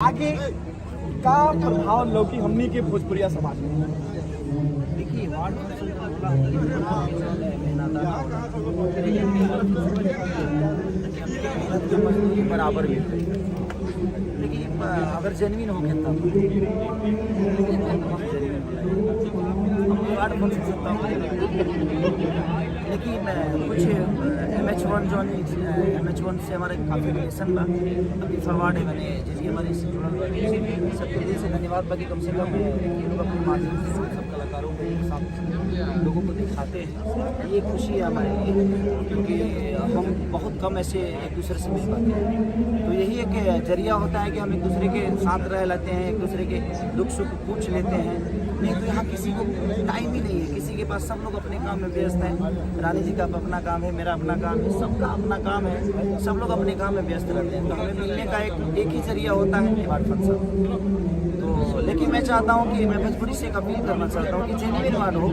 आगे का प्रभाव लौकी हमनी के भोजपुरिया समाज में? देखिए वार्ड काउंसिल का बोला मेहनत बराबर मिलता है, लेकिन अगर जेन्युइन हो तब वार्ड काउंसिल सकता हूँ, लेकिन कुछ MH1 से हमारे काफ़ी रिलेशन बा अभी फॉरवर्ड है मैंने जिसकी हमारे इससे जुड़ल सबके दिल से धन्यवाद बाकी कम से कम ये लोग अपने माध्यम से सब कलाकारों को एक साथ लोगों को दिखाते हैं, ये खुशी है हमारे लिए क्योंकि हम बहुत कम ऐसे एक दूसरे से मिल पाते हैं। तो यही एक जरिया होता है कि हम एक दूसरे के साथ रह लेते हैं, एक दूसरे के दुख सुख पूछ लेते हैं। नहीं तो यहाँ किसी को टाइम ही नहीं है, किसी के पास सब लोग अपने काम में व्यस्त हैं। रानी जी का अपना काम है, मेरा अपना काम है, सबका अपना काम है, सब लोग अपने काम में व्यस्त रहते हैं। तो हमें मिलने का एक ही जरिया होता है वार्ड फंक्शन। तो लेकिन मैं चाहता हूँ कि मैं भोजपुरी से एक अपील करना चाहता हूँ कि जेन्युइन वार्ड हो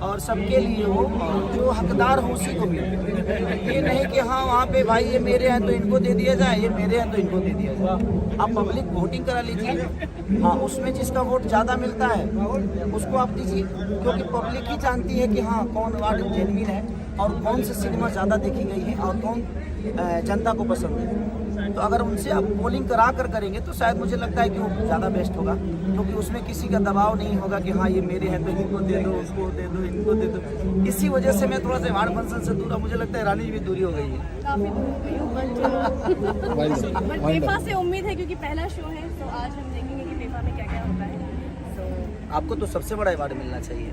और सबके लिए हो और जो हकदार हो उसी को मिले। ये नहीं कि हाँ वहाँ पे भाई ये मेरे हैं तो इनको दे दिया जाए, ये मेरे हैं तो इनको दे दिया जाए। आप पब्लिक वोटिंग करा लीजिए, हाँ उसमें जिसका वोट ज़्यादा मिलता है उसको आप दीजिए, क्योंकि पब्लिक ही जानती है कि हाँ कौन वार्ड जेन्युइन है और कौन सी सिनेमा ज़्यादा देखी गई है और कौन जनता को पसंद है। तो अगर उनसे आप पोलिंग करा कर करेंगे तो शायद मुझे लगता है कि वो ज़्यादा बेस्ट होगा, क्योंकि उसमें किसी का दबाव नहीं होगा कि हाँ ये मेरे हैं तो इनको दे दो, उसको दे दो, इनको दे दो। इसी वजह से मैं थोड़ा सा वार्ड फंक्शन से दूर, मुझे लगता है रानी जी भी दूरी हो गई है। काफी दूर हो गई हूँ, बट फीफा से उम्मीद है क्योंकि पहला शो है तो आज हम देखेंगे कि फीफा में क्या क्या होता है। तो आपको तो सबसे बड़ा अवार्ड मिलना चाहिए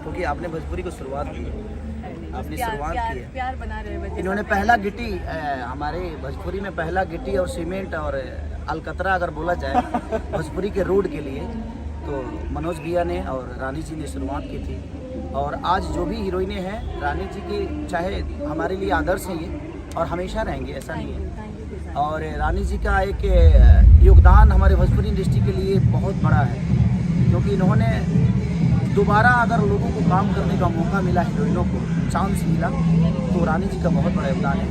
क्योंकि आपने भोजपुरी को शुरुआत की है, आपने शुरुआत की है। प्यार बना रहे बच्चे। इन्होंने पहला गिट्टी हमारे भोजपुरी में पहला गिट्टी और सीमेंट और अलकतरा अगर बोला जाए भोजपुरी के रोड के लिए तो मनोज भैया ने और रानी जी ने शुरुआत की थी। और आज जो भी हीरोइनें हैं रानी जी की चाहे हमारे लिए आदर्श हैं ये और हमेशा रहेंगे, ऐसा नहीं है। और रानी जी का एक योगदान हमारे भोजपुरी इंडस्ट्री के लिए बहुत बड़ा है, क्योंकि इन्होंने दोबारा अगर लोगों को काम करने का मौका मिला, हीरोइनों को चांस मिला, तो रानी जी का बहुत बड़ा योगदान है।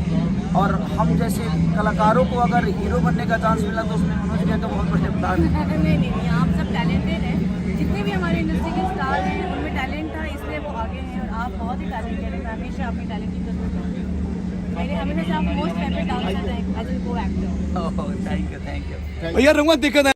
और हम जैसे कलाकारों को अगर हीरो बनने का चांस मिला तो उसमें मनोज भैया का बहुत बड़ा योगदान है। नहीं, आप सब टैलेंटेड हैं, जितने भी हमारे इंडस्ट्री के स्टार हैं उनमें टैलेंट था इसलिए वो आगे हैं और आप बहुत ही टैलेंटेड हैं। हमेशा अपनी टैलेंट की कदर करते हैं। मेरे हमेशा से आप मोस्ट फेवरेट डांसर हैं एज ए को एक्टर। Thank you. भैया रंगवा दिक्कत है।